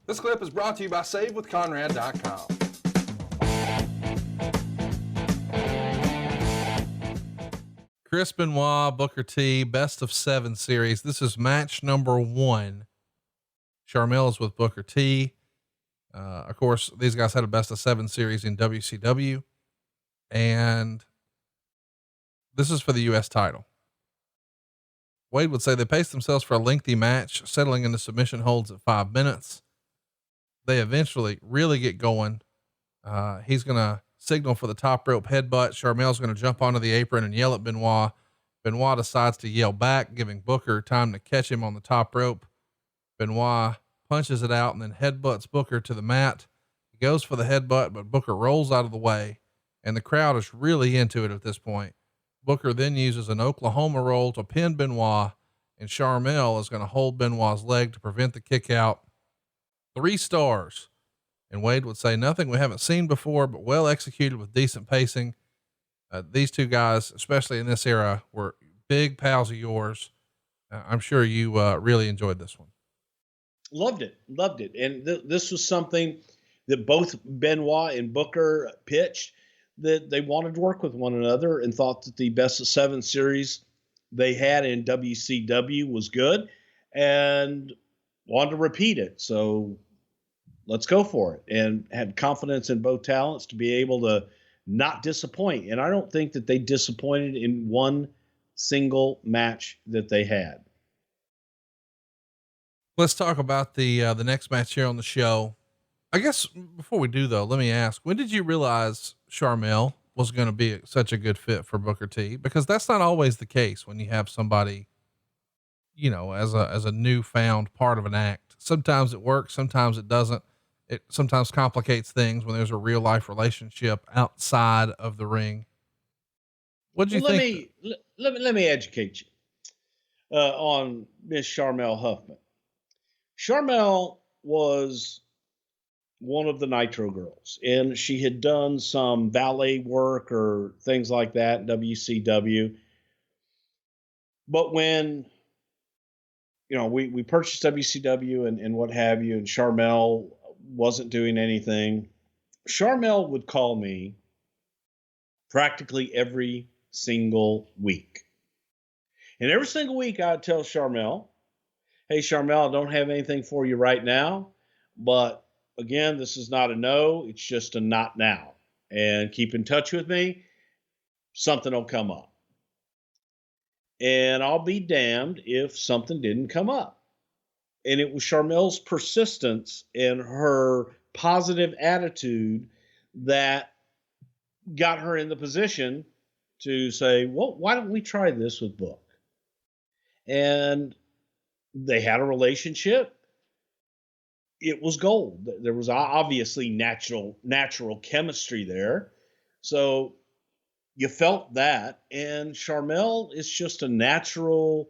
This clip is brought to you by SaveWithConrad.com. Chris Benoit, Booker T, best of 7 series. This is match number 1. Sharmell is with Booker T. Of course, these guys had a best of 7 series in WCW, and this is for the U.S. title. Wade would say they paced themselves for a lengthy match, settling into submission holds at 5 minutes. They eventually really get going. He's going to signal for the top rope headbutt. Sharmell's going to jump onto the apron and yell at Benoit. Benoit decides to yell back, giving Booker time to catch him on the top rope. Benoit punches it out and then headbutts Booker to the mat. He goes for the headbutt, but Booker rolls out of the way, and the crowd is really into it at this point. Booker then uses an Oklahoma roll to pin Benoit, and Sharmell is going to hold Benoit's leg to prevent the kick out. 3 stars. And Wade would say nothing we haven't seen before, but well executed with decent pacing. These two guys, especially in this era, were big pals of yours. I'm sure you really enjoyed this one. Loved it. And this was something that both Benoit and Booker pitched, that they wanted to work with one another and thought that the best of 7 series they had in WCW was good and wanted to repeat it. So let's go for it, and had confidence in both talents to be able to not disappoint. And I don't think that they disappointed in one single match that they had. Let's talk about the next match here on the show. I guess before we do though, let me ask, when did you realize Sharmell was going to be such a good fit for Booker T? Because that's not always the case when you have somebody, you know, as a newfound part of an act. Sometimes it works, sometimes it doesn't. It sometimes complicates things when there's a real life relationship outside of the ring. What do you think? Let me educate you on Miss Sharmell Huffman. Sharmell was one of the Nitro girls, and she had done some valet work or things like that in WCW. But when, you know, we purchased WCW and what have you, and Sharmell wasn't doing anything, Sharmell would call me practically every single week. And every single week I'd tell Sharmell, hey, Sharmell, I don't have anything for you right now, but again, this is not a no, it's just a not now. And keep in touch with me, something will come up. And I'll be damned if something didn't come up. And it was Sharmell's persistence and her positive attitude that got her in the position to say, well, why don't we try this with Book? And they had a relationship. It was gold. There was obviously natural chemistry there. So you felt that. And Sharmell is just a natural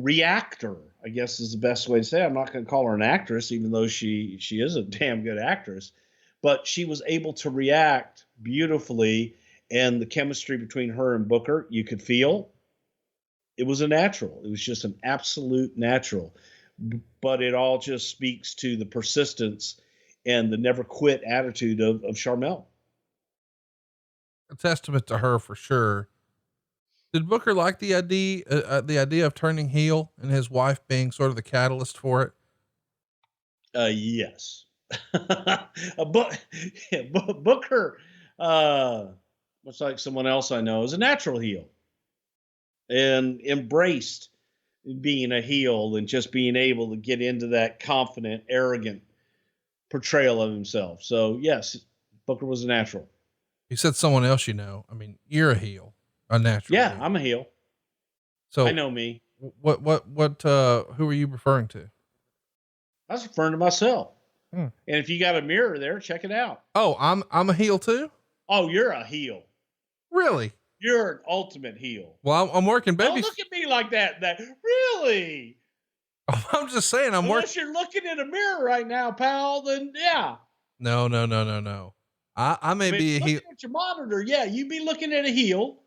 reactor, I guess is the best way to say it. I'm not going to call her an actress, even though she is a damn good actress, but she was able to react beautifully, and the chemistry between her and Booker, you could feel it was a natural. It was just an absolute natural, but it all just speaks to the persistence and the never quit attitude of Sharmell. A testament to her for sure. Did Booker like the idea of turning heel and his wife being sort of the catalyst for it? Yes. Booker, much like someone else I know, is a natural heel and embraced being a heel and just being able to get into that confident, arrogant portrayal of himself. So yes, Booker was a natural. You said someone else, you know, I mean, you're a heel. A natural. Yeah, heel. I'm a heel. So I know me. What, who are you referring to? I was referring to myself. And if you got a mirror there, check it out. Oh, I'm a heel too? Oh, you're a heel. Really? You're an ultimate heel. Well, I'm working baby. Don't look at me like that. Really? I'm just saying Unless you're looking in a mirror right now, pal, then yeah. No. I may be a heel. Looking at your monitor, yeah, you be looking at a heel.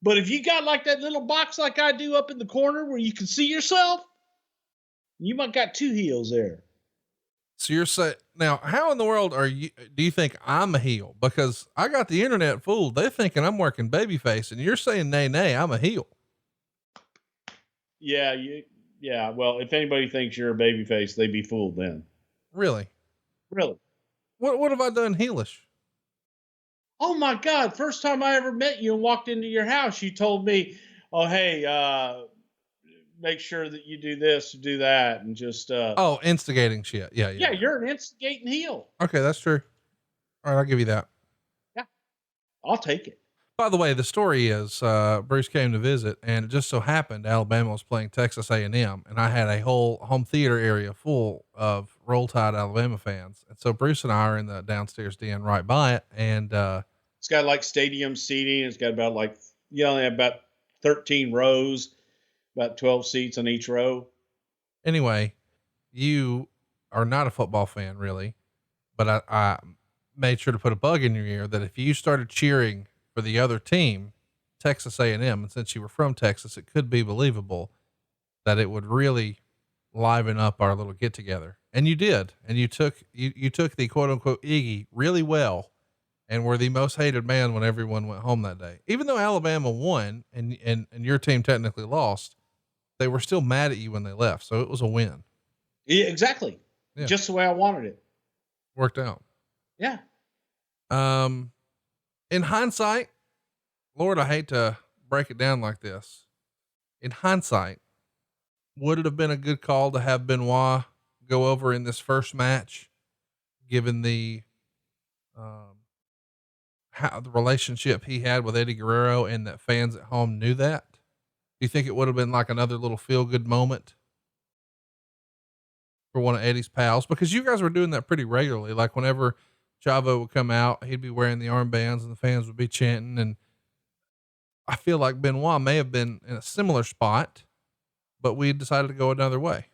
But if you got like that little box like I do up in the corner where you can see yourself, You might got two heels there. So you're saying now, how in the world do you think I'm a heel? Because I got the internet fooled. They're thinking I'm working babyface, and you're saying, nay, I'm a heel. Yeah. Well, if anybody thinks you're a babyface, they'd be fooled then. Really? Really? What have I done heelish? Oh my God. First time I ever met you and walked into your house, you told me, oh, hey, make sure that you do this, do that. And just, instigating shit. Yeah. Yeah. You're an instigating heel. Okay. That's true. All right. I'll give you that. Yeah. I'll take it. By the way, the story is, Bruce came to visit, and it just so happened Alabama was playing Texas A&M, and I had a whole home theater area full of Roll Tide Alabama fans. And so Bruce and I are in the downstairs den right by it. And, it's got like stadium seating. It's got about only have about 13 rows, about 12 seats on each row. Anyway, you are not a football fan really, but I made sure to put a bug in your ear that if you started cheering for the other team, Texas A&M, and since you were from Texas, it could be believable that it would really liven up our little get together. And you did. And you took the quote unquote Iggy really well, and were the most hated man when everyone went home that day. Even though Alabama won and your team technically lost, they were still mad at you when they left. So it was a win. Yeah, exactly. Yeah. Just the way I wanted it. Worked out. Yeah. In hindsight, Lord, I hate to break it down like this. In hindsight, would it have been a good call to have Benoit go over in this first match, given the, how the relationship he had with Eddie Guerrero and that fans at home knew that? Do you think it would have been like another little feel good moment for one of Eddie's pals? Because you guys were doing that pretty regularly. Like whenever Chavo would come out, he'd be wearing the armbands and the fans would be chanting. And I feel like Benoit may have been in a similar spot, but we decided to go another way.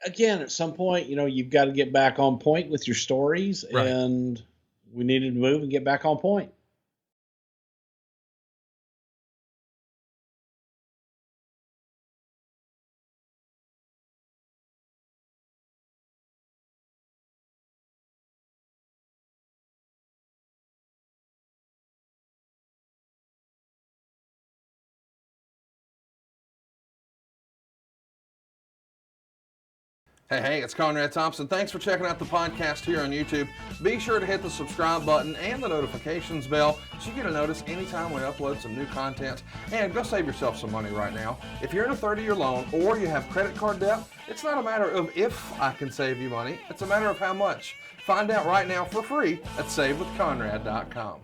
Again, at some point, you've got to get back on point with your stories, right. And we needed to move and get back on point. Hey, it's Conrad Thompson. Thanks for checking out the podcast here on YouTube. Be sure to hit the subscribe button and the notifications bell so you get a notice anytime we upload some new content. And go save yourself some money right now. If you're in a 30-year loan or you have credit card debt, it's not a matter of if I can save you money. It's a matter of how much. Find out right now for free at SaveWithConrad.com.